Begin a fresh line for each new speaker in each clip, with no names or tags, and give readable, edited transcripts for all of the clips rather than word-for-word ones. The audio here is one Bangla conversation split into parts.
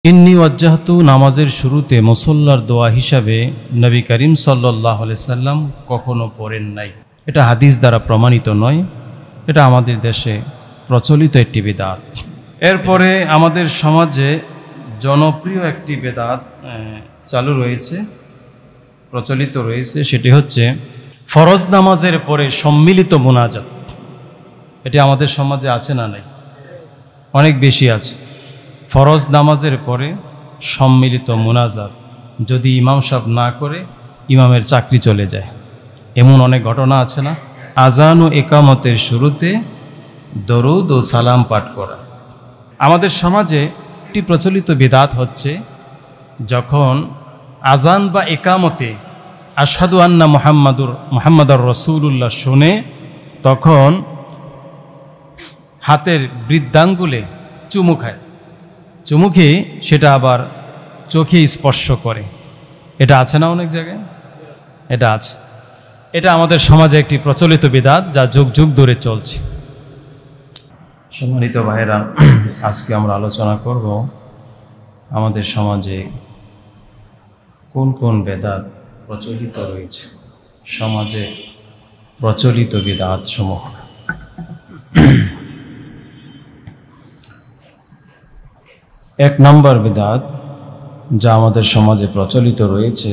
ইন্নী ওয়াজ্জাহতু নামাজের শুরুতে মুসল্লার দোয়া হিসাবে নবী করিম সাল্লাল্লাহু আলাইহি সাল্লাম কখনো পড়েন নাই। এটা হাদিস দ্বারা প্রমাণিত নয়, এটা আমাদের দেশে প্রচলিত একটি বেদাত। এরপরে আমাদের সমাজে জনপ্রিয় একটি বেদাত চালু রয়েছে, প্রচলিত রয়েছে, সেটি হচ্ছে ফরজ নামাজের পরে সম্মিলিত মুনাজাত। এটি আমাদের সমাজে আছে না নাই? অনেক বেশি আছে। ফরজ নামাজের পরে সম্মিলিত মুনাজাত যদি ইমাম সাহেব না করে ইমামের চাকরি চলে যায়, এমন অনেক ঘটনা আছে না? আজান ও একামতের শুরুতে দরুদ ও সালাম পাঠ করা। আমাদের সমাজে একটি প্রচলিত বিদআত হচ্ছে, যখন আজান বা একামতে আশহাদু আন্না মুহাম্মাদুর রাসূলুল্লাহ শুনে, তখন হাতের বৃদ্ধাঙ্গুলে চুমু খায়, চুমু খেয়ে সেটা আবার চোখে স্পর্শ করে। এটা আছে না অনেক জায়গায়? এটা আছে। এটা আমাদের সমাজে একটি প্রচলিত বিদআত, যা যুগ যুগ ধরে চলছে। সম্মানিত ভাইরা, আজকে আমরা আলোচনা করব আমাদের সমাজে কোন কোন বেদাত প্রচলিত রয়েছে, সমাজে প্রচলিত বিদআত সমূহ। এক নম্বর বিদআত যা আমাদের সমাজে প্রচলিত রয়েছে,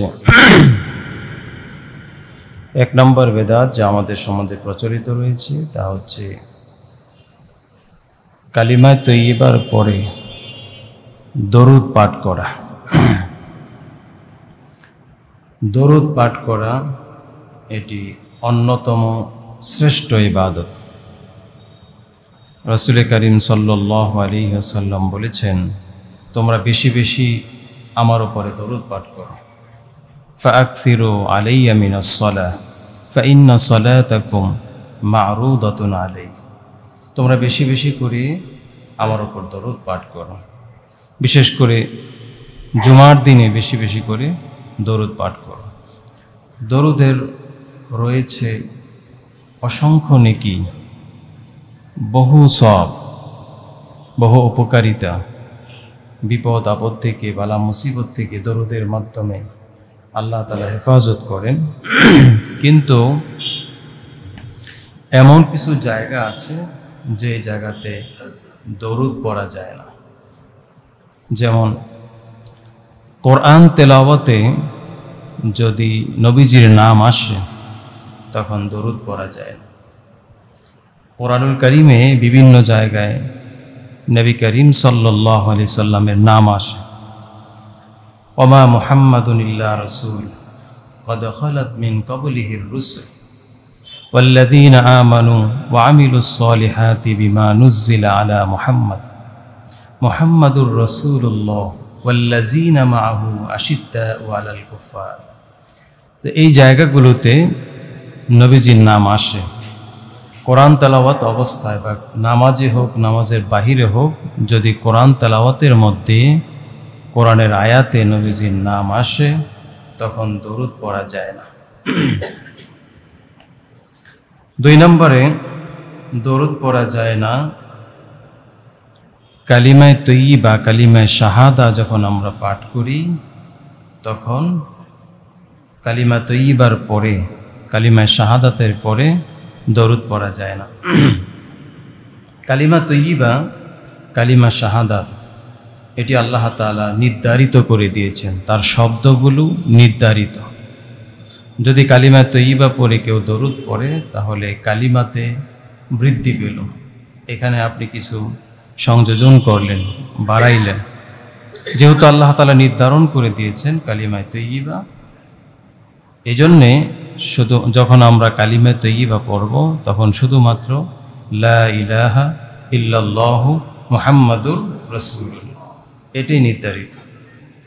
এক নম্বর বেদাত যা আমাদের সমাজে প্রচলিত রয়েছে তা হচ্ছে কালিমায়ে তয়্যিবার পরে দরুদ পাঠ করা। দরুদ পাঠ করা এটি অন্যতম শ্রেষ্ঠ ইবাদত। রাসূল করিম সাল্লাল্লাহু আলাইহি ওয়াসাল্লাম বলেছেন, তোমরা বেশি বেশি আমার উপরে দরুদ পাঠ করো। ফাআকসিরু আলাইয়া মিনাস সালাহ ফাইন্না সালাতাকুম মা'রুদাতুন আলাই। তোমরা বেশি বেশি করে আমার উপর দরুদ পাঠ করো, বিশেষ করে জুমার দিনে বেশি বেশি করে দরুদ পাঠ করো। দরুদের রয়েছে অসংখ্য নেকি, বহু সওয়াব, বহু উপকারিতা। বিপদ আপদ থেকে, বালা মুসিবত থেকে দরুদের মাধ্যমে আল্লাহ তাআলা হেফাজত করেন। কিন্তু এমন কিছু জায়গা আছে যে জায়গাতে দরুদ পড়া যায় না। যেমন কোরআন তেলাওয়াতে যদি নবীজির নাম আসে তখন দরুদ পড়া যায় না। কোরআনুল কারীমে বিভিন্ন জায়গায় নবী করিম সাল্লাল্লাহু আলাইহি সাল্লামের নাম আসে। ওমা মুহাম্মাদুন ইল্লা রাসূল ক্বাদ খালাত মিন ক্বাবলিহির রুসুল ওয়াল্লাযীনা আমানু ওয়া আমিলুস সালিহাতি বিমা নুজ্জিলা আলা মুহাম্মাদ মুহাম্মাদুর রাসূলুল্লাহ ওয়াল্লাযীনা মাআহু আশিদ্দাউ আলাল কুফার। তো এই জায়গাগুলোতে নবীজির নাম আসে। কোরআন তেলাওয়াত অবস্থায় বা নামাজে হোক, নামাজের বাহিরে হোক, যদি কোরআন তেলাওয়াতের মধ্যে কোরআনের আয়াতে নবীজির নাম আসে তখন দরুদ পড়া যায় না। দুই নম্বরে দরুদ পড়া যায় না কালিমায়ে তয়্যিবা, কালিমায়ে শাহাদা যখন আমরা পাঠ করি তখন কালিমা তয়্যিবার পরে, কালিমায়ে শাহাদাতের পরে দরুদ পড়া যায় না। কালিমা তয়্যিবা, কালিমা শাহাদাত, এটি আল্লাহ তাআলা নির্ধারিত করে দিয়েছেন, তার শব্দগুলো নির্ধারিত। যদি কালিমা তয়্যিবা পড়ে কেউ দরুদ পড়ে তাহলে কালিমাতে বৃদ্ধি পেল। এখানে আপনি কিছু সংযোজন করলেন, বাড়াইলেন। যেহেতু আল্লাহ তাআলা নির্ধারণ করে দিয়েছেন কালিমা তয়্যিবা, এজন্যে শুধু যখন আমরা কালিমা তয়্যিবা পড়ব তখন শুধুমাত্র লা ইলাহা ইল্লাল্লাহু মুহাম্মাদুর রাসূলুল্লাহ এটাই নির্ধারিত।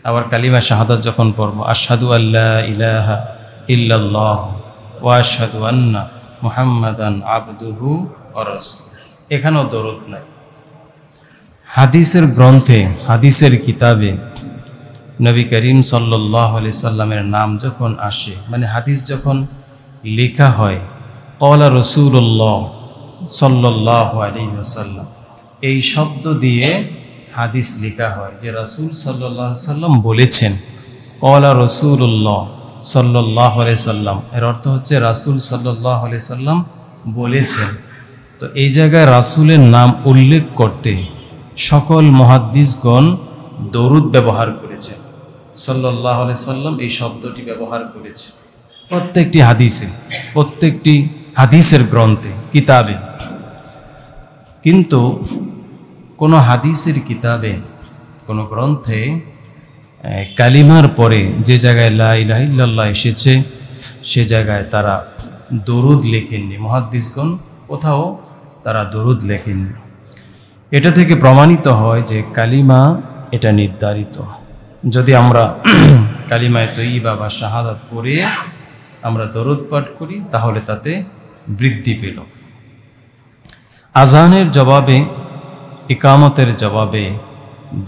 আবার কালিমা শাহাদাত যখন পড়ব, আশহাদু আল্লা ইলাহা ইল্লাল্লাহ ওয়া আশহাদু আন্না মুহাম্মাদান আবদুহু ওয়া রাসূলুহু, এখানেও দরুদ নাই। হাদিসের গ্রন্থে, হাদিসের কিতাবে নবী করিম সাল্লাল্লাহু আলাইহি সাল্লামের নাম যখন আসে, মানে হাদিস যখন লেখা হয়, ক্বালা রাসূলুল্লাহ সাল্লাল্লাহু আলাইহি ওয়াসাল্লাম, এই শব্দ দিয়ে হাদিস লেখা হয় যে রাসূল সাল্লাল্লাহু আলাইহি সাল্লাম বলেছেন, ক্বালা রাসূলুল্লাহ সাল্লাল্লাহু আলাইহি সাল্লাম, এর অর্থ হচ্ছে রাসূল সাল্লাল্লাহু আলাইহি সাল্লাম বলেছেন। তো এই জায়গায় রাসূলের নাম উল্লেখ করতে সকল মুহাদ্দিসগণ দরুদ ব্যবহার করেছেন। সাল্লাল্লাহু আলাইহি সাল্লাম এই শব্দটি ব্যবহার করেছে প্রত্যেকটি হাদিসে, প্রত্যেকটি হাদিসের গ্রন্থে, কিতাবে। কিন্তু কোনো হাদিসের কিতাবে, কোনো গ্রন্থে কালিমার পরে যে জায়গায় লা ইলাহা ইল্লাল্লাহ এসেছে সে জায়গায় তারা দরুদ লেখেননি। মুহাদ্দিসগণ কোথাও তারা দরুদ লেখেননি। এটা থেকে প্রমাণিত হয় যে কালিমা এটা নির্ধারিত। যদি আমরা কালিমায়ে তয়্যিবা বা শাহাদাত পড়ে আমরা দরুদ পাঠ করি তাহলে তাতে বৃদ্ধি পেল। আজানের জবাবে, ইকামতের জবাবে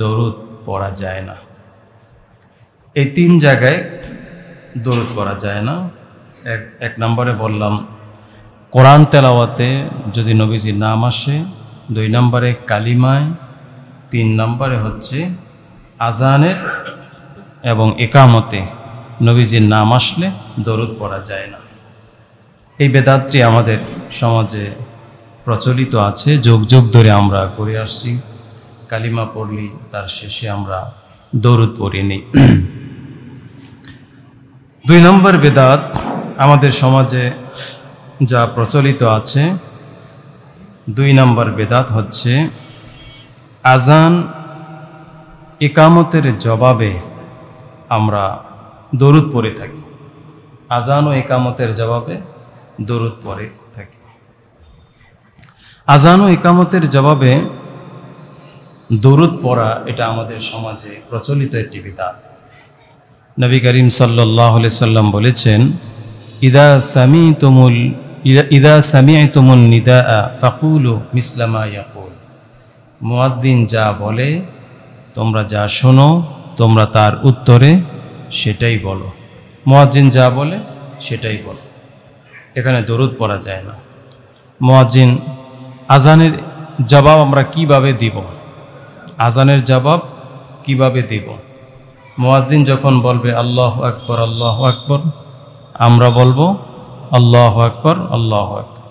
দরুদ পড়া যায় না। এই তিন জায়গায় দরুদ পড়া যায় না। এক নম্বরে বললাম কোরআন তেলাওয়াতে যদি নবীজির নাম আসে, 2 নম্বরে কালিমায়, 3 নম্বরে হচ্ছে আজানের এবং একামতে নবীজির নাম আসলে দরুদ পড়া যায় না। এই বেদাতটি আমাদের সমাজে প্রচলিত আছে, যুগ যুগ ধরে আমরা করে আসছি। কালিমা পড়লি তার শেষে আমরা দরুদ পড়ি নিই। 2 নম্বর বেদাত আমাদের সমাজে যা প্রচলিত আছে, 2 নম্বর বেদাত হচ্ছে আজান ইকামতের জবাবে আমরা দরুদ পড়ে থাকি। আজান ও ইকামতের জবাবে দরুদ পড়ে থাকি। আজান ও ইকামতের জবাবে দরুদ পড়া এটা আমাদের সমাজে প্রচলিত একটি বিধান। নবী করিম সাল্লাল্লাহু আলাইহি সাল্লাম বলেছেন, ইদা সামি'তুমুন নিদাআ ফাকুলু মিসলা মা ইয়াকুল। মুয়াজ্জিন যা বলে তোমরা যা শোনো, তোমরা তার উত্তরে সেটাই বলো। মুয়াজ্জিন যা বলে সেটাই বলো। এখানে দরুদ পড়া যায় না। মুয়াজ্জিন আজানের জবাব আমরা কিভাবে দিব? আজানের জবাব কিভাবে দিব? মুয়াজ্জিন যখন বলবে আল্লাহু আকবার আল্লাহু আকবার, আমরা বলবো আল্লাহু আকবার আল্লাহু আকবার।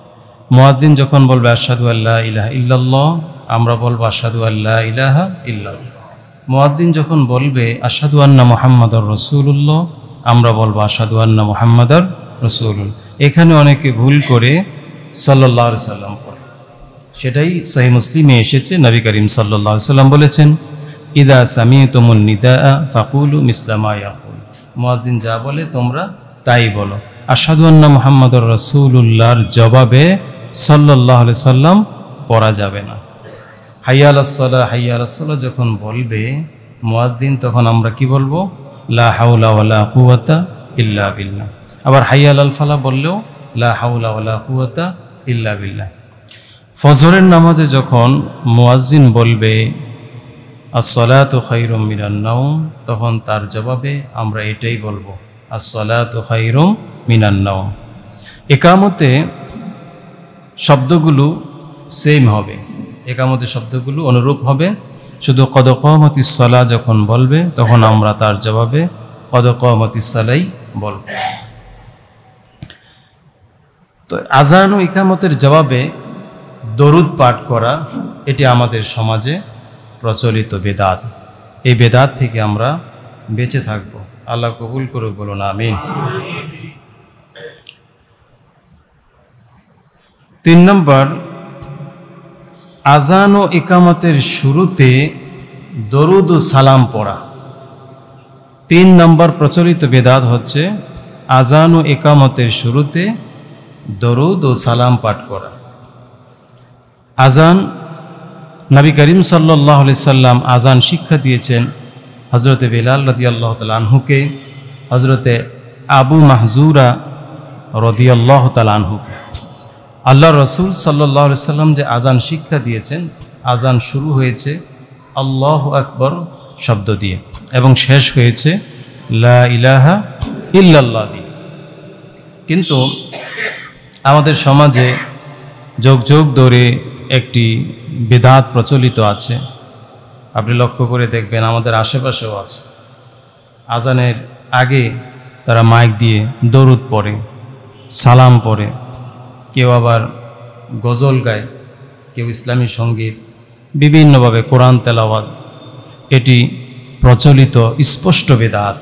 মুয়াজ্জিন যখন বলবে আশহাদু আল্লা ইলাহা ইল্লাল্লাহ, আমরা বলবো আশহাদু আল্লা ইলাহা ইল্লাল্লাহ। মুয়াজ্জিন যখন বলবে আশহাদু আন্না মুহাম্মাদুর রাসূলুল্লাহ, আমরা বলবো আশহাদু আন্না মুহাম্মাদুর রাসূলুল্লাহ। এখানে অনেকে ভুল করে সাল্লাল্লাহু আলাইহি সাল্লাম পড়ে। সেটাই সহিহ মুসলিমে এসেছে। নবী করিম সাল্লাল্লাহু আলাইহি সাল্লাম বলেছেন, ইদা সামি'তুমুন নিদাআ ফাকুলু মিসলা মা ইয়াকুল। মুয়াজ্জিন যা বলে তোমরা তাই বলো। আশহাদু আন্না মুহাম্মাদুর রাসূলুল্লাহর জবাবে সাল্লাল্লাহু আলাইহি সাল্লাম পড়া যাবে না। হাইয়া আলাস সালাহ হাইয়া আলাস সালাহ যখন বলবে মুয়াজ্জিন, তখন আমরা কি বলবো? লা হাওলা ওয়ালা কুওয়াতা ইল্লা বিল্লাহ। আবার হাইয়া আলাল ফালাহ বললেও লা হাওলা ওয়ালা কুওয়াতা ইল্লা বিল্লাহ। ফজরের নামাজে যখন মুয়াজ্জিন বলবে আস-সালাতু খায়রুম মিনান নাওম, তখন তার জবাবে আমরা এটাই বলবো আস-সালাতু খায়রুম মিনান নাওম। ইকামতে শব্দগুলো সেম হবে, ইকামতের শব্দগুলো অনুরূপ হবে। শুধু কদ কামাতিস সালাহ যখন বলবে তখন আমরা তার জবাবে কদ কামাতিস সালাই বলব। তো আজান ও ইকামতের জবাবে দরুদ পাঠ করা এটি আমাদের সমাজে প্রচলিত বেদাত। এই বেদাত থেকে আমরা বেঁচে থাকব। আল্লাহ কবুল করুক, বলুন আমিন। 3 নম্বর, আজান ও ইকামতের শুরুতে দরুদ ও সালাম পড়া। 3 নম্বর প্রচলিত বেদাত হচ্ছে আজান ও ইকামতের শুরুতে দরুদ ও সালাম পাঠ করা। আজান, নবী করিম সাল্লাল্লাহু আলাইহি সাল্লাম আজান শিক্ষা দিয়েছেন হযরতে বেলাল রাদিয়াল্লাহু তাআলা আনহুকে, হযরতে আবু মাহজুরা রাদিয়াল্লাহু তাআলা আনহুকে। আল্লাহ রসুল সাল্লাল্লাহু আলাইহি সাল্লাম যে আজান শিক্ষা দিয়েছেন, আজান শুরু হয়েছে আল্লাহু আকবার শব্দ দিয়ে এবং শেষ হয়েছে লা ইলাহা ইল্লাল্লাহ দিয়ে। কিন্তু আমাদের সমাজে যুগ যুগ ধরে একটি বিদআত প্রচলিত আছে। আপনি লক্ষ্য করে দেখবেন আমাদের আশেপাশেও আছে, আজানের আগে তারা মাইক দিয়ে দরুদ পড়ে, সালাম পড়ে, কেউ আবার গজল গায়, কেউ ইসলামী সঙ্গীত, বিভিন্নভাবে কোরআন তেলাওয়াত। এটি প্রচলিত স্পষ্ট বিদআত।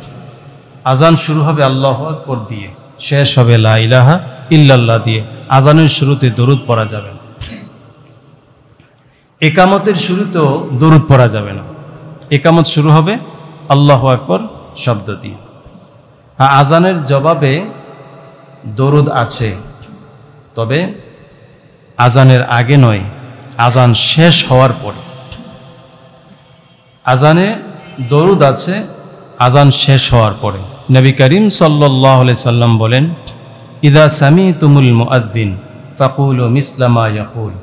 আজান শুরু হবে আল্লাহু আকবার দিয়ে, শেষ হবে লা ইলাহা ইল্লাল্লাহ দিয়ে। আজানের শুরুতে দরুদ পড়া যাবে না, একামতের শুরুতেও দরুদ পড়া যাবে না। একামত শুরু হবে আল্লাহু আকবার শব্দ দিয়ে। আজানের জবাবে দরুদ আছে, তবে আজানের আগে নয়, আজান শেষ হওয়ার পরে। আজানে দরুদ আছে আজান শেষ হওয়ার পরে। নবী করিম সাল্লাল্লাহু আলাইহি সাল্লাম বলেন, ইদা সামিতুমুল মুআদ্দিন ফাকুলু মিসলা মা ইয়াকুল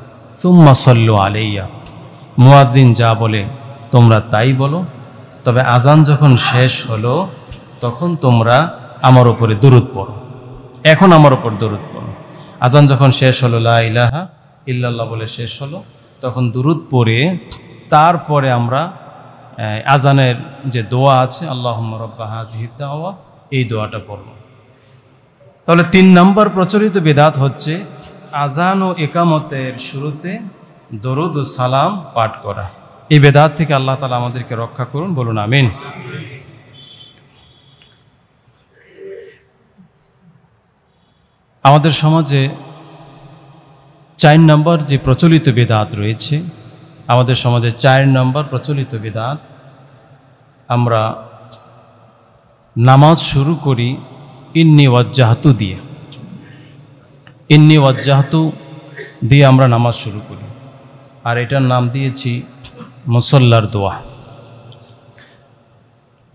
সুম্মা সাল্লু আলাইয়া। মুয়াদ্দিন যা বলে তোমরা তাই বলো, তবে আজান যখন শেষ হলো তখন তোমরা আমার উপরে দরুদ পড়ো। এখন আমার উপর দরুদ পড়ো। আজান যখন শেষ হলো, লা ইলাহা ইল্লাল্লাহ বলে শেষ হলো, তখন দরুদ পড়ে তারপরে আমরা আজানের যে দোয়া আছে, আল্লাহুম্মা রাব্বা হাযিহিদ দাওয়া, এই দোয়াটা পড়ব। তাহলে 3 নম্বর প্রচলিত বিদআত হচ্ছে আজান ও ইকামতের শুরুতে দরুদ ও সালাম পাঠ করা। এই বিদআত থেকে আল্লাহ তাআলা আমাদেরকে রক্ষা করুন, বলুন আমিন। আমাদের সমাজে 4 নম্বর যে প্রচলিত বিদআত রয়েছে, আমাদের সমাজে 4 নম্বর প্রচলিত বিদআত, আমরা নামাজ শুরু করি ইন্নী ওয়াজ্জাহতু দিয়ে। ইন্নী ওয়াজ্জাহতু দিয়ে আমরা নামাজ শুরু করি, আর এটার নাম দিয়েছি মুসল্লার দোয়া।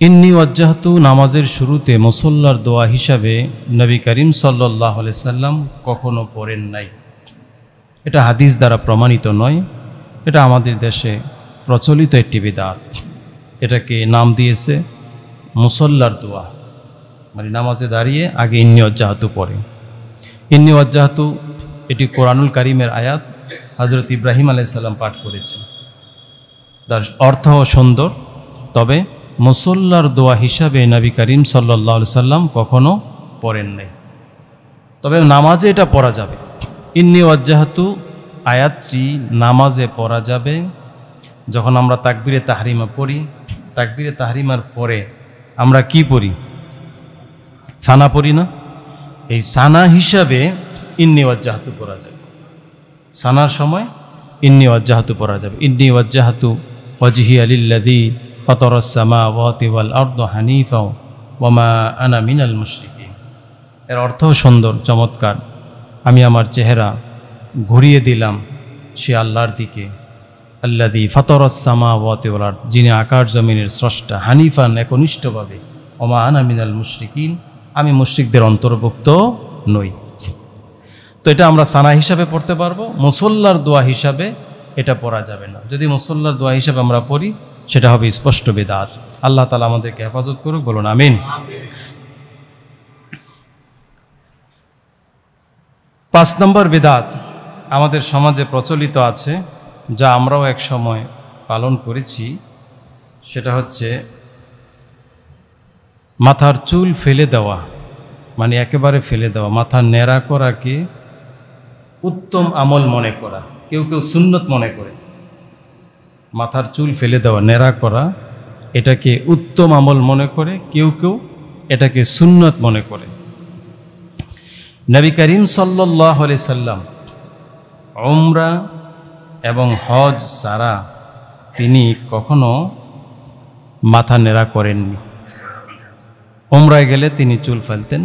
ইন্নী ওয়াজ্জাহতু নামাজের শুরুতে মুসল্লার দোয়া হিসাবে নবী করিম সাল্লাল্লাহু আলাইহি সাল্লাম কখনো পড়েন নাই। এটা হাদিস দ্বারা প্রমাণিত নয়, এটা আমাদের দেশে প্রচলিত একটি বিদআত। এটাকে নাম দিয়েছে মুসল্লার দোয়া, মানে নামাজে দাঁড়িয়ে আগে ইন্নী ওয়াজ্জাহতু পড়ে। ইন্নী ওয়াজ্জাহতু এটি কোরআনুল কারীমের আয়াত, হযরত ইব্রাহিম আলাইহিস সালাম পাঠ করেছেন। তার অর্থ সুন্দর, তবে মুসল্লার দোয়া হিসাবে নবী করিম সাল্লাল্লাহু আলাইহি সাল্লাম কখনো পড়েন নাই। তবে নামাজে এটা পড়া যাবে। ইন্নী ওয়াজ্জাহতু আয়াতটি নামাজে পড়া যাবে যখন আমরা তাকবীরে তাহরিমা পড়ি। তাকবীরে তাহরিমার পরে আমরা কি পড়ি? সানা পড়ি না? এই সানা হিসাবে ইন্নী ওয়াজ্জাহতু পড়া যাবে। সানার সময় ইন্নী ওয়াজ্জাহতু পড়া যাবে। ইন্নী ওয়াজ্জাহতু ওয়াজহিয়া লিল্লাযী ফাতারাস সামাওয়াতি ওয়াল আরদা হানিফা ওয়া মা আনা মিনাল মুশরিকিন। এর অর্থ সুন্দর, চমৎকার। আমি আমার চেহারা ঘুরিয়ে দিলাম সে আল্লাহর দিকে, আল্লাযী ফাতারাস সামাওয়াতি ওয়াল আরদ, যিনি আকাশ জমিনের স্রষ্টা, হানিফান, একনিষ্ঠভাবে, ওয়া মা আনা মিনাল মুশরিকিন, আমি মুশরিকদের অন্তর্ভুক্ত নই। তো এটা আমরা সানা হিসাবে পড়তে পারবো, মুসল্লার দোয়া হিসাবে এটা পড়া যাবে না। যদি মুসল্লার দোয়া হিসাবে আমরা পড়ি সেটা হবে স্পষ্ট বিদআত। আল্লাহ তাআলা আমাদেরকে হেফাজত করুক, বলুন আমিন। 5 নম্বর বিদআত আমাদের সমাজে প্রচলিত আছে, যা আমরাও এক সময় পালন করেছি। সেটা হচ্ছে মাথার চুল ফেলে দেওয়া, মানে একেবারে ফেলে দেওয়া। মাথা ন্যাড়া করাকে উত্তম আমল মনে করা, কেউ কেউ সুন্নত মনে করে। মাথার চুল ফেলে দেওয়া, ন্যাড়া করা, এটাকে উত্তম আমল মনে করে, কেউ কেউ এটাকে সুন্নত মনে করে। নবী করিম সাল্লাল্লাহু আলাইহি সাল্লাম উমরা এবং হজ ছাড়া তিনি কখনো মাথা ন্যাড়া করেননি। উমরায় গেলে তিনি চুল ফেলতেন,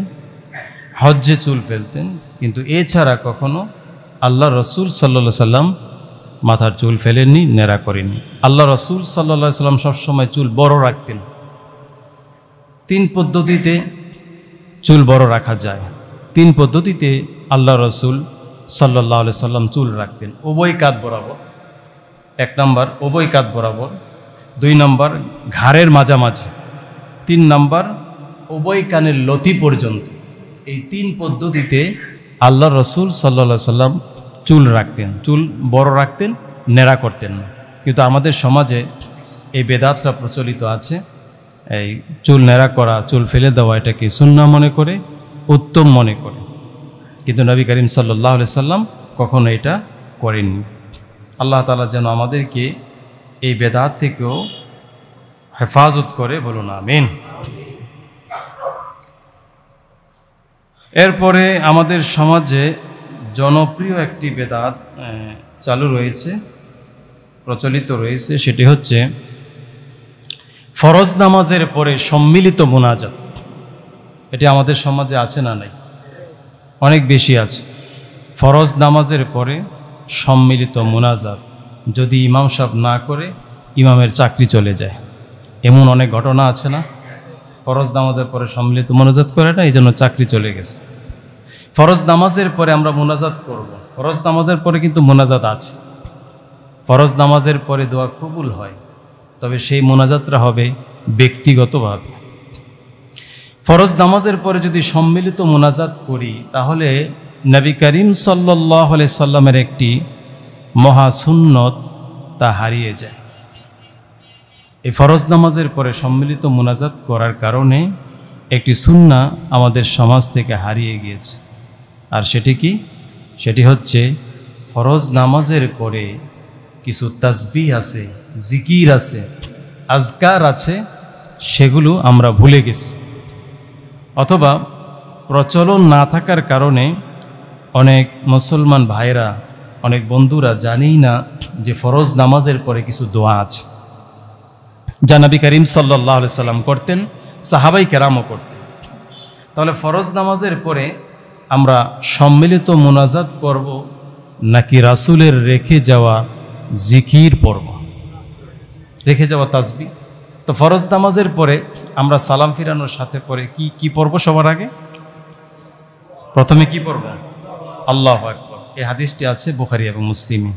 হজ্জে চুল ফেলতেন, কিন্তু এছাড়া কখনো আল্লাহ রসুল সাল্লাল্লাহু আলাইহি সাল্লাম মাথার চুল ফেলেননি, ন্যাড়া করেননি। আল্লাহ রসুল সাল্লাল্লাহু আলাইহি সাল্লাম সবসময় চুল বড় রাখতেন। 3 পদ্ধতিতে চুল বড় রাখা যায়। 3 পদ্ধতিতে আল্লাহ রসুল সাল্লাল্লাহু আলাইহি সাল্লাম চুল রাখতেন। উভয় কাঁধ বরাবর, 1 নম্বর উভয় কাঁধ বরাবর, 2 নম্বর ঘাড়ের মাঝামাঝি, 3 নম্বর উভয় কানের লতি পর্যন্ত। এই 3 পদ্ধতিতে আল্লাহ রসুল সাল্লাল্লাহু আলাইহি সাল্লাম চুল রাখতেন। চুল বড় রাখতেন, ন্যাড়া করতেন না। কিন্তু আমাদের সমাজে এই বেদাতটা প্রচলিত আছে। এই চুল ন্যাড়া করা, চুল ফেলে দেওয়া, এটাকে সুন্নাহ মনে করে, উত্তম মনে করে, কিন্তু নবী করিম সাল্লাল্লাহু আলাইহি সাল্লাম কখনো এটা করেননি। আল্লাহ তাআলা যেন আমাদেরকে এই বেদাত থেকেও হেফাজত করে, বলুন আমিন। এরপরে আমাদের সমাজে জনপ্রিয় একটি বেদাত চালু রয়েছে, প্রচলিত রয়েছে, সেটি হচ্ছে ফরজ নামাজের পরে সম্মিলিত মুনাজাত। এটি আমাদের সমাজে আছে না নাই? অনেক বেশি আছে। ফরজ নামাজের পরে সম্মিলিত মুনাজাত যদি ইমাম সাহেব না করে, ইমামের চাকরি চলে যায়। এমন অনেক ঘটনা আছে না? ফরজ নামাজের পরে সম্মিলিত মুনাজাত করে না, এই জন্য চাকরি চলে গেছে। ফরজ নামাজের পরে আমরা মুনাজাত করব। ফরজ নামাজের পরে কিন্তু মুনাজাত আছে। ফরজ নামাজের পরে দোয়া কবুল হয়, তবে সেই মুনাজাতটা হবে ব্যক্তিগতভাবে। ফরজ নামাজের পরে যদি সম্মিলিত মুনাজাত করি, তাহলে নবী করিম সাল্লাল্লাহু আলাইহি সাল্লামের একটি মহা সুন্নত তা হারিয়ে যায়। এই ফরজ নামাজের পরে সম্মিলিত মুনাজাত করার কারণে একটি সুন্নাহ আমাদের সমাজ থেকে হারিয়ে গিয়েছে। আর সেটি কি? সেটি হচ্ছে ফরজ নামাজের পরে কিছু তাসবিহ আছে, জিকির আছে, আজকার আছে, সেগুলো আমরা ভুলে গেছি, অথবা প্রচলন না থাকার কারণে অনেক মুসলমান ভাইরা, অনেক বন্ধুরা জানেই না যে ফরজ নামাজের পরে কিছু দোয়া আছে, যা নবী করিম সাল্লাল্লাহু আলাইহি সাল্লাম করতেন, সাহাবাই কেরামও করতেন। তাহলে ফরজ নামাজের পরে আমরা সম্মিলিত মুনাজাত করব নাকি রাসূলের রেখে যাওয়া জিকির পড়ব, রেখে যাওয়া তাসবিহ? তো ফরজ নামাজের পরে আমরা সালাম ফিরানোর সাথে পরে কি পড়ব? সবার আগে প্রথমে কি পড়ব? আল্লাহু আকবার। এই হাদিসটি আছে বুখারী এবং মুসলিমে।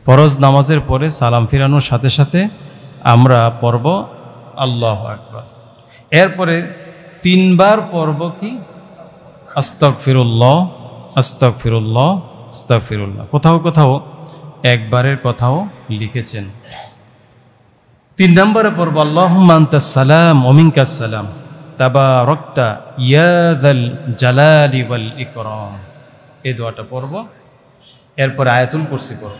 ফরজ নামাজের পরে সালাম ফিরানোর সাথে সাথে আমরা পড়ব আল্লাহু আকবার। এরপরে 3 বার পড়ব কি? আস্তাগফিরুল্লাহ, আস্তাগফিরুল্লাহ, আস্তাগফিরুল্লাহ। কোথাও কোথাও একবারের কথাও লিখেছেন। 3 নম্বরে পড়ব আল্লাহুম্মা আনতাস সালাম ওয়া মিনকাস সালাম তাবারাকতা ইয়া যাল জালালি ওয়াল ইকরাম। এই দোয়াটা পড়ব। এরপর আয়াতুল কুরসি পড়ব।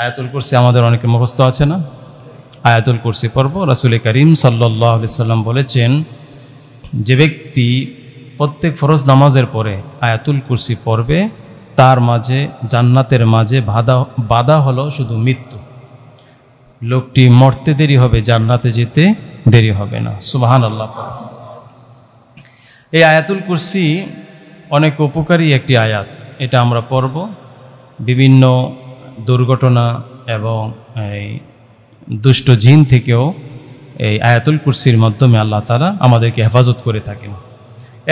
আয়াতুল কুরসি আমাদের অনেকের মুখস্থ আছে না? আয়াতুল কুরসি পড়ব। রাসূল করিম সাল্লাল্লাহু আলাইহি সাল্লাম বলেছেন, যে ব্যক্তি প্রত্যেক ফরজ নামাজের পরে আয়াতুল কুরসি পড়বে, তার মাঝে, জান্নাতের মাঝে বাধা হলো শুধু মৃত্যু। লোকটি মরতে দেরি হবে, জান্নাতে যেতে দেরি হবে না। সুবহানাল্লাহ। এই আয়াতুল কুরসি অনেক উপকারী একটি আয়াত। এটা আমরা পড়ব। বিভিন্ন দুর্ঘটনা এবং এই দুষ্ট জিন থেকেও এই আয়াতুল কুরসির মাধ্যমে আল্লাহ তাআলা আমাদেরকে হেফাজত করে থাকেন।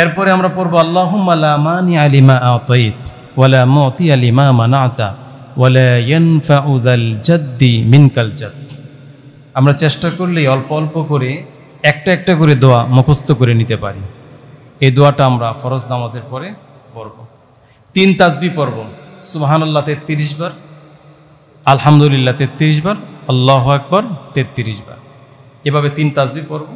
এরপরে আমরা পড়ব আল্লাহুম্মা লা মানিআ লিমা আতাইত ওয়া লা মুতিয়া লিমা মানাতা ওয়া লা ইয়ানফাউ যাল জাদ্দি মিনকাল জাদ। আমরা চেষ্টা করলেই অল্প অল্প করে একটা একটা করে দোয়া মুখস্থ করে নিতে পারি। এই দোয়াটা আমরা ফরজ নামাজের পরে পড়ব। 3 তাসবিহ পড়ব। সুবহানাল্লাহ 33 বার, আলহামদুলিল্লাহ 33 বার, আল্লাহু আকবার 33 বার। এভাবে 3 তাসবিহ পড়ব।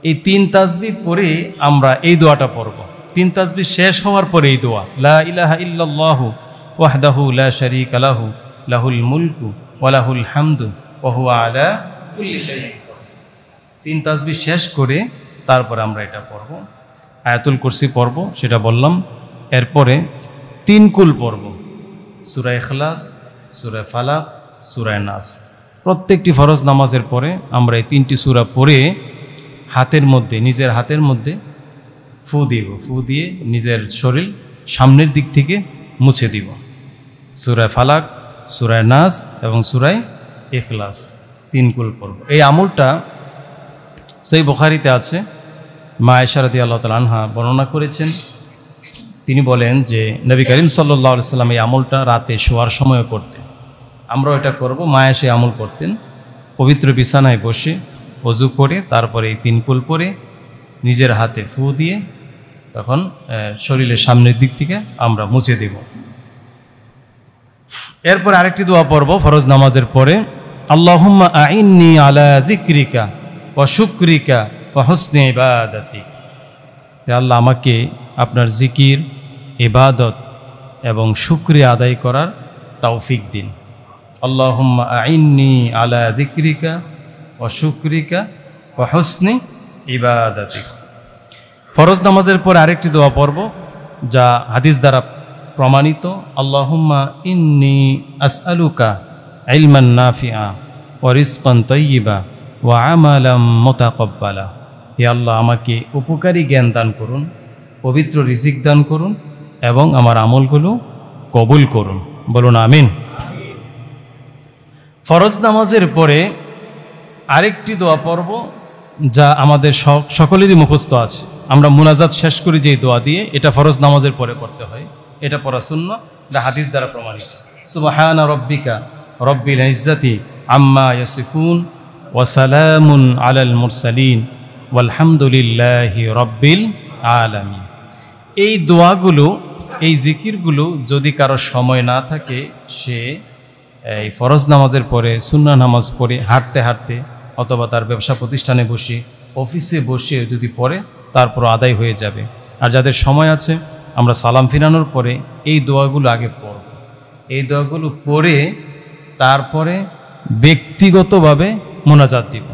এই 3 তাসবিহ পরে আমরা এই দোয়াটা পড়ব। 3 তাসবিহ শেষ হওয়ার পরে এই দোয়া, লা ইলাহা ইল্লাল্লাহু ওয়াহদাহু লা শারীকা লাহু লাহুল মুলকু ওয়া লাহুল হামদু ওয়া হুয়া আলা কুল্লি শাইইন। 3 তাসবিহ শেষ করে তারপরে আমরা এটা পড়ব। আয়াতুল কুরসি পড়ব, সেটা বললাম। এরপরে 3 কুল পড়ব, সূরা ইখলাস, সূরা ফালাক, সূরা নাস। প্রত্যেকটি ফরজ নামাজের পরে আমরা এই 3টি সূরা পড়ে হাতের মধ্যে, নিজের হাতের মধ্যে ফু দিব। ফু দিয়ে নিজের শরীর সামনের দিক থেকে মুছে দিব। সূরা ফালাক, সূরা নাস এবং সূরা ইখলাস 3 কুল পড়ব। এই আমলটা সহিহ বুখারীতে আছে। মা আয়েশা রাদিয়াল্লাহু তাআলা আনহা বর্ণনা করেছেন। তিনি বলেন যে নবী করিম সাল্লাল্লাহু আলাইহি সাল্লাম এই আমলটা রাতে শোয়ার সময় করতেন। আমরাও এটা করব। মা আয়েশা আমল করতেন। পবিত্র বিছানায় বসে ওযু করে তারপরে এই 3 কুল পরে নিজের হাতে ফু দিয়ে তখন শরীরের সামনের দিক থেকে আমরা মুছে দেব। এরপর আরেকটি দোয়া পড়ব ফরজ নামাজের পরে, আল্লাহুম্মা আইন্নি আলা যিকরিকা ওয়া শুকরিকা ওয়া হুসনি ইবাদাতিক। হে আল্লাহ, আমাকে আপনার জিকির, ইবাদত এবং শুকরিয়া আদায় করার তৌফিক দিন। আল্লাহুম্মা আইন্নি আলা যিকরিকা ওয়া শুকরিকা ওয়া হুসনি ইবাদাতিক। ফরজ নামাজের পরে আরেকটি দোয়া পড়ব যা হাদিস দ্বারা প্রমাণিত। আল্লাহুম্মা ইন্নী আসআলুকা ইলমান নাফিআ ওয়া রিজকান তাইয়্যিবা ওয়া আমালাম মুতাকাব্বালা। হে আল্লাহ, আমাকে উপকারী জ্ঞান দান করুন, পবিত্র রিজিক দান করুন এবং আমার আমলগুলো কবুল করুন। বলুন আমিন। ফরজ নামাজের পরে আরেকটি দোয়া পড়ব যা আমাদের সকলেরই মুখস্থ আছে। আমরা মুনাজাত শেষ করি যে দোয়া দিয়ে, এটা ফরজ নামাজের পরে করতে হয়। এটা পড়া সুন্নাহ, যা হাদিস দ্বারা প্রমাণিত। সুবহানা রাব্বিকা রব্বিল ইজ্জাতি আম্মা ইয়াসিফুন ওয়া সালামুন আলাল মুরসালিন ওয়ালহামদুলিল্লাহি রব্বিল আলামিন। এই দোয়াগুলো, এই জিকিরগুলো যদি কারো সময় না থাকে, সে এই ফরজ নামাজের পরে সুন্নাহ নামাজ পড়ে হাঁটতে হাঁটতে অথবা তার ব্যবসা প্রতিষ্ঠানে বসে, অফিসে বসে যদি পড়ে, তারপর আদায় হয়ে যাবে। আর যাদের সময় আছে, আমরা সালাম ফিরানোর পরে এই দোয়াগুলো আগে পড়ব। এই দোয়াগুলো পড়ে তারপরে ব্যক্তিগতভাবে মোনাজাত দিব।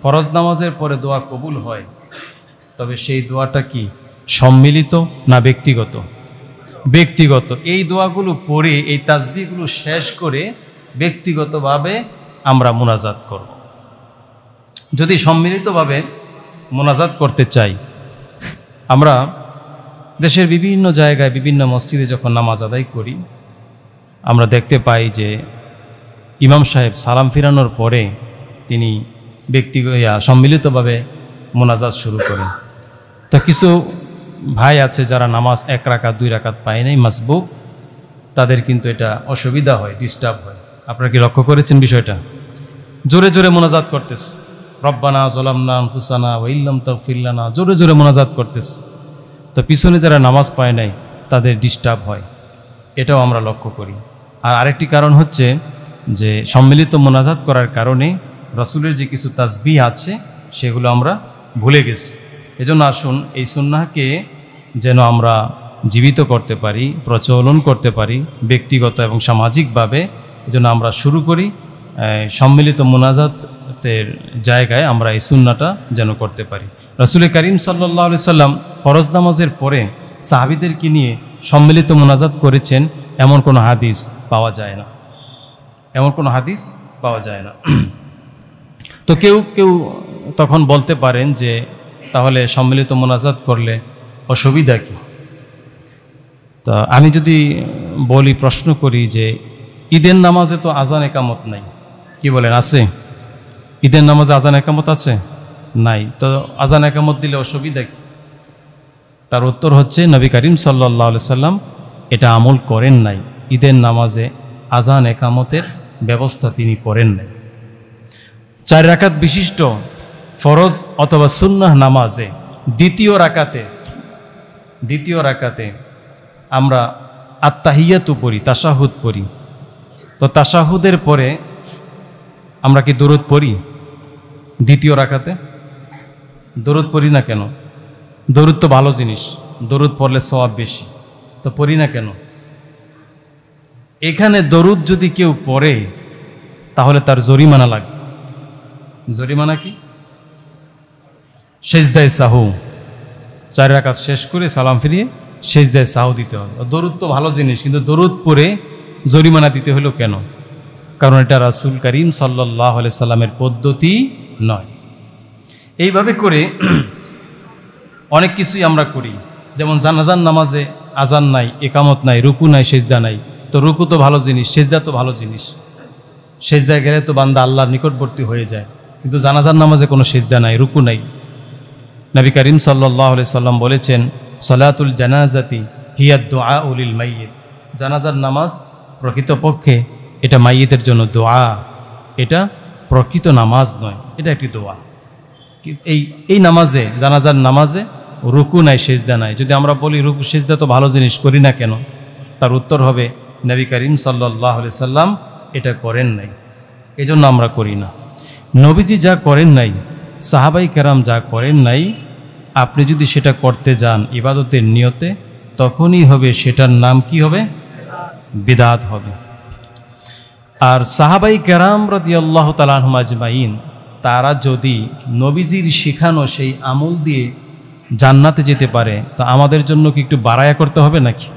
ফরজ নামাজের পরে দোয়া কবুল হয়, তবে সেই দোয়াটা কি সম্মিলিত না ব্যক্তিগত? ব্যক্তিগত। এই দোয়াগুলো পড়ে, এই তাসবিহগুলো শেষ করে ব্যক্তিগতভাবে আমরা মোনাজাত করব। যদি সম্মিলিতভাবে মোনাজাত করতে চাই, আমরা দেশের বিভিন্ন জায়গায় বিভিন্ন মসজিদে যখন নামাজ আদায় করি, আমরা দেখতে পাই যে ইমাম সাহেব সালাম ফিরানোর পরে তিনি সম্মিলিতভাবে মোনাজাত শুরু করেন। তো কিছু ভাই আছে যারা নামাজ 1 রাকাত 2 রাকাত পায় নাই, মাসবুক, তাদের কিন্তু এটা অসুবিধা হয়, ডিস্টার্ব হয়। আপনারা কি লক্ষ্য করেছেন বিষয়টা? জোরে জোরে মোনাজাত করতেছে, রব্বানা যালামনা আনফুসানা ওয়া ইল্লাম তাগফির লানা, জোরে জোরে মোনাজাত করতেছে। তো পিছনে যারা নামাজ পায় নাই তাদের ডিস্টার্ব হয়, এটাও আমরা লক্ষ্য করি। আর আরেকটি কারণ হচ্ছে যে সম্মিলিত মোনাজাত করার কারণে রাসূলের যে কিছু তাসবিহ আছে সেগুলো আমরা ভুলে গেছি। এজন্য আসুন এই সুন্নাহকে যেন আমরা জীবিত করতে পারি, প্রচলন করতে পারি ব্যক্তিগত এবং সামাজিকভাবে। এজন্য আমরা শুরু করি সম্মিলিত মোনাজাতের জায়গায় আমরা এই সুন্নাহটা যেন করতে পারি। রাসূল করিম সাল্লাল্লাহু আলাইহি সাল্লাম ফরজ নামাজের পরে সাহাবীদেরকে নিয়ে সম্মিলিত মোনাজাত করেছেন এমন কোনো হাদিস পাওয়া যায় না, এমন কোনো হাদিস পাওয়া যায় না। তো কেউ কেউ তখন বলতে পারেন যে তাহলে সম্মিলিত মোনাজাত করলে অসুবিধা কি? তা আমি যদি বলি, প্রশ্ন করি যে ঈদের নামাজে তো আজান একামত নাই, কি বলেন আছে? ঈদের নামাজে আজান একামত আছে? নাই। তো আজান একামত দিলে অসুবিধা কি? তার উত্তর হচ্ছে নবী করিম সাল্লাল্লাহু আলাইহি সাল্লাম এটা আমল করেন নাই। ঈদের নামাজে আজান একামতের ব্যবস্থা তিনি করেন নাই। 4 রাকাত বিশিষ্ট ফরজ অথবা সুন্নাহ নামাজে দ্বিতীয় রাকাতে আমরা আত্তাহিয়াতু পড়ি, তাশাহুদ পড়ি। তো তাশাহুদের পরে আমরা কি দরুদ পড়ি? দ্বিতীয় রাকাতে দরুদ পড়ি না কেন? দরুদ তো ভালো জিনিস, দরুদ পড়লে সওয়াব বেশি, তো পড়ি না কেন? এখানে দরুদ যদি কেউ পড়ে তাহলে তার জরিমানা লাগবে। জরিমানা কি? সেজদায়ে সাহু, 4 রাকাত শেষ করে সালাম ফিরিয়ে সেজদায়ে সাহু দিতে হবে। দরুদ তো ভালো জিনিস, কিন্তু দরুদ পড়ে জরিমানা দিতে হলো কেন? কারণ এটা রাসূল করিম সাল্লাল্লাহু আলাইহি সাল্লামের পদ্ধতি নয়। এইভাবে করে অনেক কিছুই আমরা করি, যেমন জানাজার নামাজে আজান নাই, একামত নাই, রুকু নাই, সেজদা নাই। তো রুকু তো ভালো জিনিস, সেজদা তো ভালো জিনিস, সেজদায় গেলে তো বান্দা আল্লাহর নিকটবর্তী হয়ে যায়। কিন্তু জানাজার নামাজে কোনো সেজদা নাই, রুকু নাই। নবী করিম সাল্লাল্লাহু আলাইহি সাল্লাম বলেছেন, সালাতুল জানাজাতি হিয়া দুআউ লিল মাইয়িত। জানাজার নামাজ প্রকৃতপক্ষে এটা মাইয়িতের জন্য দোয়া, এটা প্রকৃত নামাজ নয়, এটা একটি দোয়া। এই নামাজে, জানাজার নামাজে রুকু নাই, সেজদা নাই। যদি আমরা বলি রুকু সেজদা তো ভালো জিনিস, করি না কেন? তার উত্তর হবে নবী করিম সাল্লাল্লাহু আলাইহি সাল্লাম এটা করেন নাই। এজন্য আমরা করি না। নবীজি যা করেন নাই, সাহাবাই কেরাম যা করেন নাই, আপনি যদি সেটা করতে যান ইবাদতের নিয়তে, তখনই হবে সেটার নাম কি হবে? বিদআত হবে। আর সাহাবাই কেরাম রাদিয়াল্লাহু তাআলা আনহুম আজমাইন, তারা যদি নবীজির শিখানো সেই আমল দিয়ে জান্নাতে যেতে পারে, তো আমাদের জন্য কি একটু বাড়ায়া করতে হবে নাকি?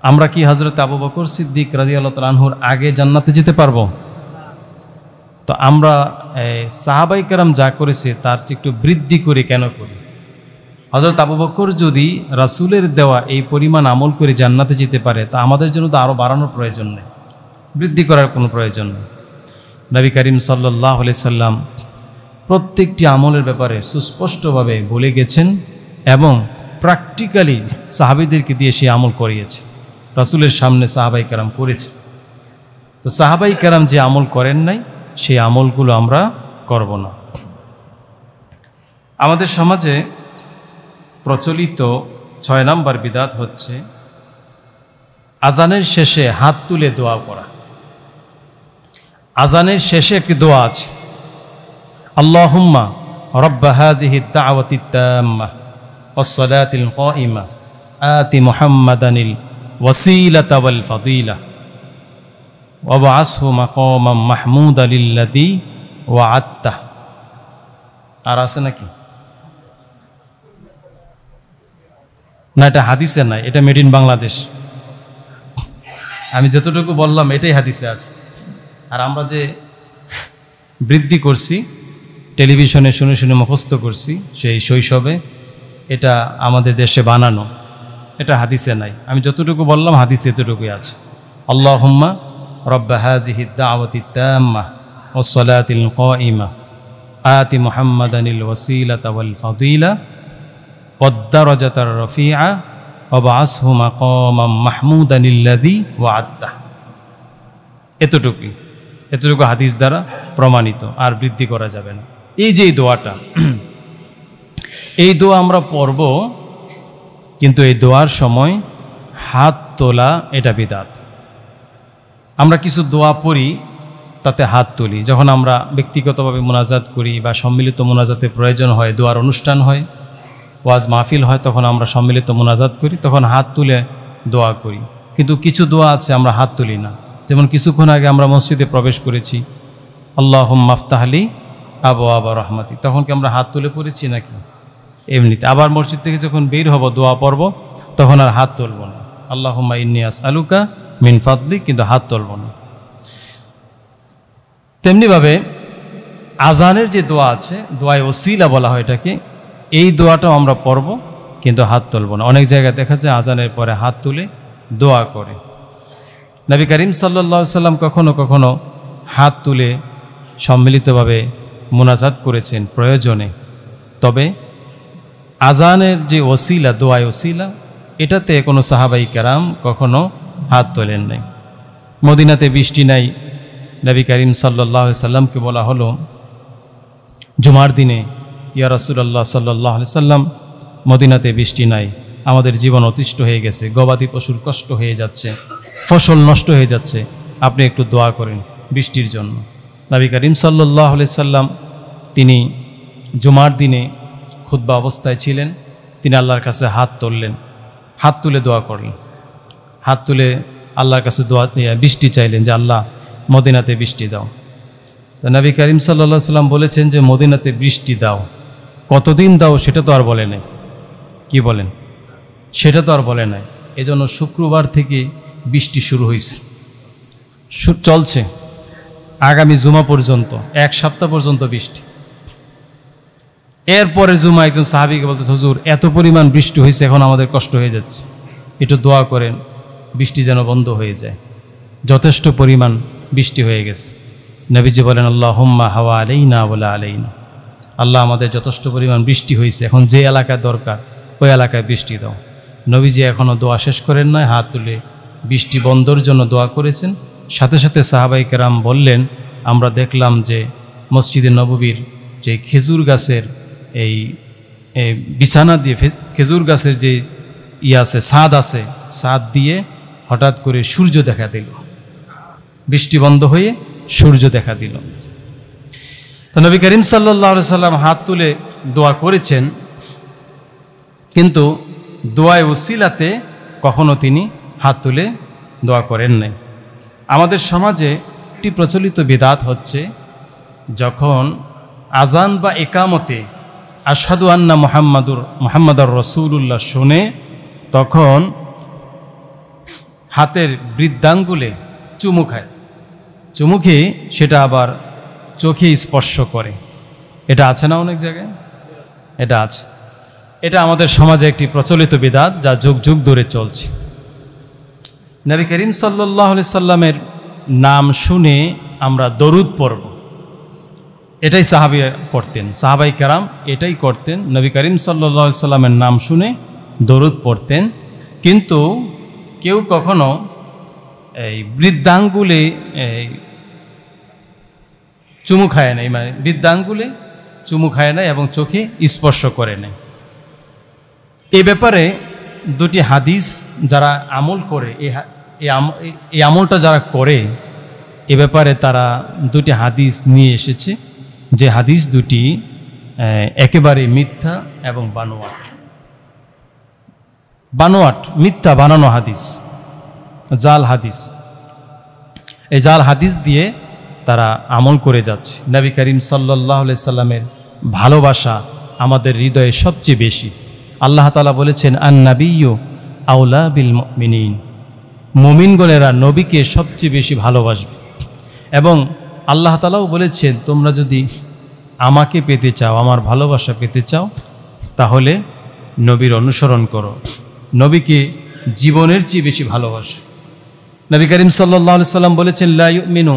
আমরা কি হযরত আবু বকর সিদ্দিক রাদিয়াল্লাহু তাআলা আনহুর আগে জান্নাতে যেতে পারবো? তো আমরা সাহাবাই কেরাম যা করেছে তার একটু বৃদ্ধি করে কেন করি? হযরত আবু বকর যদি রাসূলের দেওয়া এই পরিমাণ আমল করে জান্নাতে যেতে পারে, তা আমাদের জন্য তো আরও বাড়ানোর প্রয়োজন নেই, বৃদ্ধি করার কোনো প্রয়োজন নেই। নবী করিম সাল্লাল্লাহু আলাইহি সাল্লাম প্রত্যেকটি আমলের ব্যাপারে সুস্পষ্টভাবে বলে গেছেন এবং প্র্যাকটিক্যালি সাহাবীদেরকে দিয়ে সেই আমল করিয়েছে। রাসূলের সামনে সাহাবাই কেরাম করেছে। তো সাহাবাই কেরাম যে আমল করেন নাই, সেই আমলগুলো আমরা করব না। আমাদের সমাজে প্রচলিত 6 নম্বর বিদআত হচ্ছে আজানের শেষে হাত তুলে দোয়া করা। আজানের শেষে একটি দোয়া আছে, আল্লাহুম্মা রাব্বা হাযিহিদ দাওয়াতিত তাম্মাহ ওয়াস সালাতিল কাইমা আতি মুহাম্মাদানিল ওয়াসিলাতা ওয়াল ফাদিলা ওয়াবআসহু মাকামান মাহমুদা লিল্লাযী ওয়া'আদতা। আর আছে নাকি? না, এটা হাদিসে নাই, এটা মেড ইন বাংলাদেশ। আমি যতটুকু বললাম এটাই হাদিসে আছে। আর আমরা যে বৃদ্ধি করছি, টেলিভিশনে শুনে শুনে মুখস্থ করছি সেই শৈশবে, এটা আমাদের দেশে বানানো, এটা হাদিসে নাই। আমি যতটুকু বললাম হাদিসে এতটুকুই আছে। আল্লাহুম্মা রাব্বা হাযিহিদ দাওয়াতিত তাম্মাহ ওয়াস সালাতিল কাইমা আতি মুহাম্মাদানিল ওয়াসিলাতা ওয়াল ফাদিলা ওয়াদ দারাজাতার রাফিআ ওয়াবআসহু মাকামান মাহমুদানিল্লাযী ওয়া'আদতা। এতটুকু হাদিস দ্বারা প্রমাণিত, আর বৃদ্ধি করা যাবে না। এই যে দোয়াটা, এই দোয়া আমরা পড়ব, কিন্তু এই দোয়ার সময় হাত তোলা এটা বিদআত। আমরা কিছু দোয়া পড়ি, তাতে হাত তুলি। যখন আমরা ব্যক্তিগতভাবে মোনাজাত করি বা সম্মিলিত মোনাজাতে প্রয়োজন হয়, দোয়ার অনুষ্ঠান হয়, ওয়াজ মাহফিল হয়, তখন আমরা সম্মিলিত মোনাজাত করি, তখন হাত তুলে দোয়া করি। কিন্তু কিছু দোয়া আছে আমরা হাত তুলি না। যেমন কিছুক্ষণ আগে আমরা মসজিদে প্রবেশ করেছি, আল্লাহুম্মা আফতাহলি আবওয়াবা রাহমাতি, তখন কি আমরা হাত তুলে পড়েছি নাকি? এমনিতে। আবার মসজিদ থেকে যখন বের হব, দোয়া পড়ব, তখন আর হাত তুলব না। আল্লাহুম্মা ইন্নী আসআলুকা মিন ফাদলি, কিন্তু হাত তুলব না। তেমনিভাবে আজানের যে দোয়া আছে, দোয়ায়ে ওসিলা বলা হয় এটাকে, এই দোয়াটাও আমরা পড়ব, কিন্তু হাত তুলব না। অনেক জায়গায় দেখা যায় আজানের পরে হাত তুলে দোয়া করে। নবী করিম সাল্লাল্লাহু আলাইহি সাল্লাম কখনো কখনো হাত তুলে সম্মিলিতভাবে মুনাজাত করেছেন প্রয়োজনে। তবে আজানের যে ওসিলা, দোয়ায়ে ওসিলা, এটাতে কোনো সাহাবাই কেরাম কখনো হাত তোলেন নাই। মদিনাতে বৃষ্টি নাই, নবী করিম সাল্লাল্লাহু আলাইহি সাল্লামকে বলা হলো জুমার দিনে, ইয়া রাসূলুল্লাহ সাল্লাল্লাহু আলাইহি সাল্লাম, মদিনাতে বৃষ্টি নাই, আমাদের জীবন অতিষ্ঠ হয়ে গেছে, গবাদি পশুর কষ্ট হয়ে যাচ্ছে, ফসল নষ্ট হয়ে যাচ্ছে, আপনি একটু দোয়া করেন বৃষ্টির জন্য। নবী করিম সাল্লাল্লাহু আলাইহি সাল্লাম তিনি জুমার দিনে খুতবা অবস্থায় ছিলেন, তিনি আল্লাহর কাছে হাত তুললেন, হাত তুলে দোয়া করলেন, হাত তুলে আল্লাহর কাছে দোয়া বৃষ্টি চাইলেন যে আল্লাহ মদিনাতে বৃষ্টি দাও। তো নবী করিম সাল্লাল্লাহু আলাইহি সাল্লাম বলেছেন যে মদিনাতে বৃষ্টি দাও, কতদিন দাও সেটা তো আর বলে নাই। কি বলেন? সেটা তো আর বলে নাই। এজন্য শুক্রবার থেকে বৃষ্টি শুরু হয়েছে, চলছে আগামী জুমা পর্যন্ত, 1 সপ্তাহ পর্যন্ত বৃষ্টি। এরপরে জুমা একজন সাহাবীকে বলতেছে, হুজুর এত পরিমাণ বৃষ্টি হয়েছে, এখন আমাদের কষ্ট হয়ে যাচ্ছে, একটু দোয়া করেন বৃষ্টি যেন বন্ধ হয়ে যায়। যথেষ্ট পরিমাণ বৃষ্টি হয়ে গেছে। নবীজি বলেন, আল্লাহুম্মা হাওয়া আলাইনা ওয়ালা আলাইনা, আল্লাহ আমাদের যথেষ্ট পরিমাণ বৃষ্টি হয়েছে, এখন যে এলাকায় দরকার ওই এলাকায় বৃষ্টি দাও। নবীজি এখনও দোয়া শেষ করেন নাই, হাত তুলে বৃষ্টি বন্ধর জন্য দোয়া করেছেন। সাথে সাথে সাহাবাই কেরাম বললেন, আমরা দেখলাম যে মসজিদে নববীর যে খেজুর গাছের এই বিছানা দিয়ে, খেজুর গাছের যে আছে ছাদ আছে, ছাদ দিয়ে হঠাৎ করে সূর্য দেখা দিল। বৃষ্টি বন্ধ হয়ে সূর্য দেখা দিল। তো নবী করিম সাল্লাল্লাহু আলাইহি সাল্লাম হাত তুলে দোয়া করেছেন, কিন্তু দোয়ায় ওসিলাতে কখনো তিনি হাত তুলে দোয়া করেন নাই। আমাদের সমাজে একটি প্রচলিত বিদআত হচ্ছে, যখন আজান বা একামতে আশহাদু আন্না মুহাম্মাদুর রাসূলুল্লাহ শুনে, তখন হাতের বৃদ্ধাঙ্গুলে চুমু খায়, চুমু খেয়ে সেটা আবার চোখে স্পর্শ করে। এটা আছে না অনেক জায়গায়? এটা আছে। এটা আমাদের সমাজে একটি প্রচলিত বিদআত, যা যুগ যুগ ধরে চলছে। নবী করিম সাল্লাল্লাহু আলাইহি সাল্লামের নাম শুনে আমরা দরুদ পড়ব, এটাই সাহাবী করতেন, সাহাবাই কেরাম এটাই করতেন। নবী করিম সাল্লাল্লাহু আলাইহি সাল্লামের নাম শুনে দরুদ পড়তেন। কিন্তু কেউ কখনো এই বৃদ্ধাঙ্গুলে চুমু খায় নাই, মানে বৃদ্ধাঙ্গুলে চুমু খায় নাই এবং চোখে স্পর্শ করে নাই। এ ব্যাপারে দুটি হাদিস যারা আমল করে, এই আমলটা যারা করে, এ ব্যাপারে তারা দুটি হাদিস নিয়ে এসেছে, যে হাদিস দুটি একেবারে মিথ্যা এবং বানোয়াট, মিথ্যা বানানো হাদিস, জাল হাদিস। এই জাল হাদিস দিয়ে তারা আমল করে যাচ্ছে। নবী করিম সাল্লাল্লাহু আলাইহি সাল্লামের ভালোবাসা আমাদের হৃদয়ে সবচেয়ে বেশি। আল্লাহ তাআলা বলেছেন, আন-নাবিয়্যু আওলা বিল মুমিনিন, মুমিনগণেরা নবীকে সবচেয়ে বেশি ভালোবাসবে। এবং আল্লাহ তাআলাও বলেছেন, তোমরা যদি আমাকে পেতে চাও, আমার ভালোবাসা পেতে চাও, তাহলে নবীর অনুসরণ করো, নবীকে জীবনের চেয়ে বেশি ভালোবাসো। নবী করিম সাল্লাল্লাহু আলাইহি সাল্লাম বলেছেন, লা ইউমিনু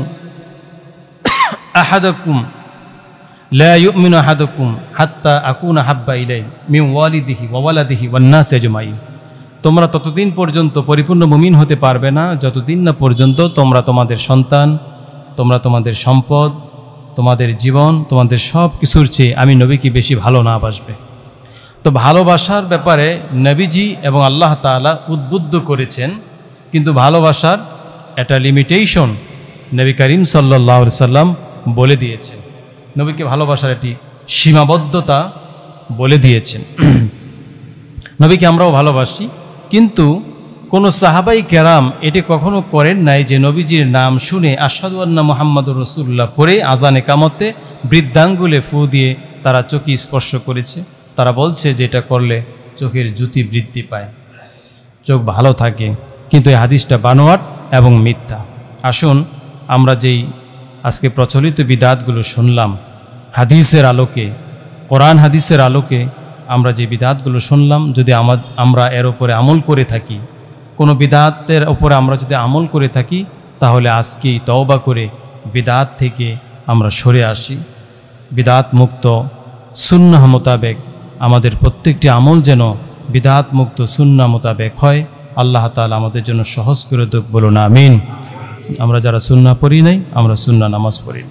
আহাদুকুম হাত্তা আকুনা হাব্বা ইলাইহি মিন ওয়ালিদিহি ওয়া ওয়ালাদিহি ওয়ান নাস আজমাইন। তোমরা ততদিন পর্যন্ত পরিপূর্ণ মুমিন হতে পারবে না যতদিন না পর্যন্ত তোমরা তোমাদের সন্তান, তোমরা তোমাদের সম্পদ, তোমাদের জীবন, তোমাদের সব কিছুর চেয়ে আমি নবীকে বেশি ভালো না বাসবে। তো ভালোবাসার ব্যাপারে নবীজি এবং আল্লাহ তাআলা উদ্বুদ্ধ করেছেন, কিন্তু ভালোবাসার একটা লিমিটেশন নবী করিম সাল্লাল্লাহু আলাইহি সাল্লাম বলে দিয়েছেন। নবীকে ভালোবাসার একটি সীমাবদ্ধতা বলে দিয়েছেন। নবীকে আমরাও ভালোবাসি, কিন্তু কোনো সাহাবাই কেরাম এটি কখনো করেন নাই যে নবীজির নাম শুনে আশহাদু আন্না মুহাম্মাদুর রাসূলুল্লাহ পড়ে আজান একামতে বৃদ্ধাঙ্গুলে ফু দিয়ে তারা চোখে স্পর্শ করেছে। তারা বলছে যে এটা করলে চোখের জ্যোতি বৃদ্ধি পায়, চোখ ভালো থাকে, কিন্তু এই হাদিসটা বানোয়াট এবং মিথ্যা। আসুন আমরা যেই আজকে প্রচলিত বিদআতগুলো শুনলাম, হাদিসের আলোকে, কোরআন হাদিসের আলোকে আমরা যে বিদআতগুলো শুনলাম, যদি আমরা এর উপরে আমল করে থাকি, কোনো বিদআতের উপরে আমরা যদি আমল করে থাকি, তাহলে আজকেই তওবা করে বিদআত থেকে আমরা সরে আসি। বিদআত মুক্ত সুন্নাহ মোতাবেক আমাদের প্রত্যেকটি আমল যেন বিদআত মুক্ত সুন্নাহ মোতাবেক হয়। আল্লাহ তাআলা আমাদের জন্য সহজ করে দেব, বলুন আমিন। আমরা যারা সুন্নাহ পড়ি নাই, আমরা সুন্নাহ নামাজ পড়ি।